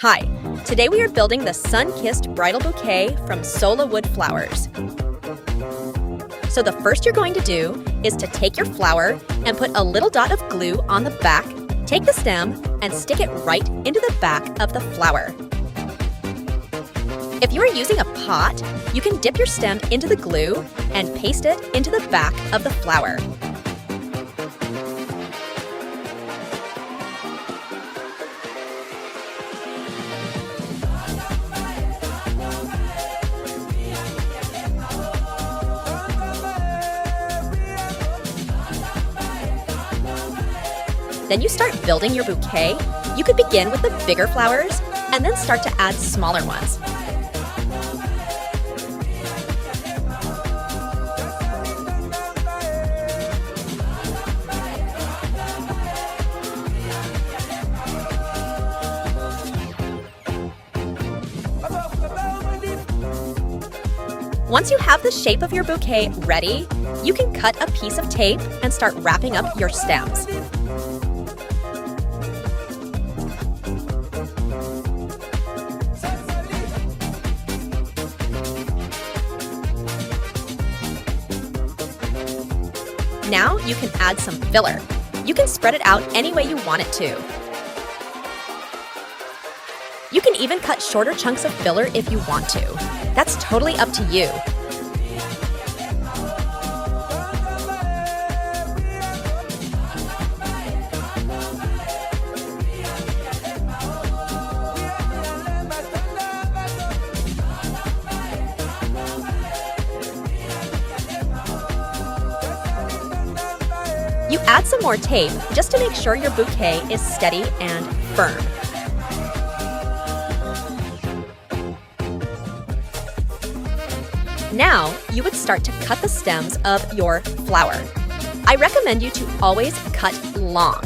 Hi, today we are building the sun-kissed bridal bouquet from Sola Wood Flowers. So the first you're going to do is to take your flower and put a little dot of glue on the back, take the stem, and stick it right into the back of the flower. If you are using a pot, you can dip your stem into the glue and paste it into the back of the flower. Then you start building your bouquet. You could begin with the bigger flowers and then start to add smaller ones. Once you have the shape of your bouquet ready, you can cut a piece of tape and start wrapping up your stems. Now you can add some filler. You can spread it out any way you want it to. You can even cut shorter chunks of filler if you want to. That's totally up to you. You add some more tape just to make sure your bouquet is steady and firm. Now, you would start to cut the stems of your flower. I recommend you to always cut long.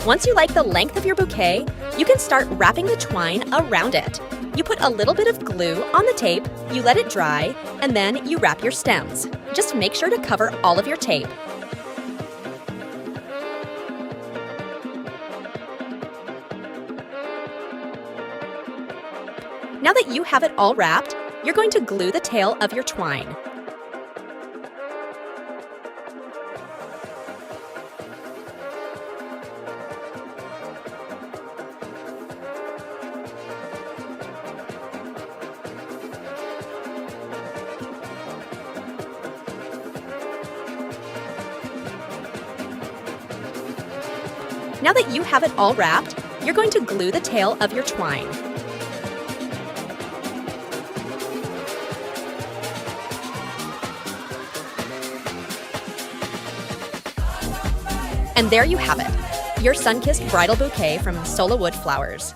Once you like the length of your bouquet, you can start wrapping the twine around it. You put a little bit of glue on the tape, you let it dry, and then you wrap your stems. Just make sure to cover all of your tape. Now that you have it all wrapped, you're going to glue the tail of your twine. Now that you have it all wrapped, you're going to glue the tail of your twine. And there you have it, your sun-kissed bridal bouquet from Sola Wood Flowers.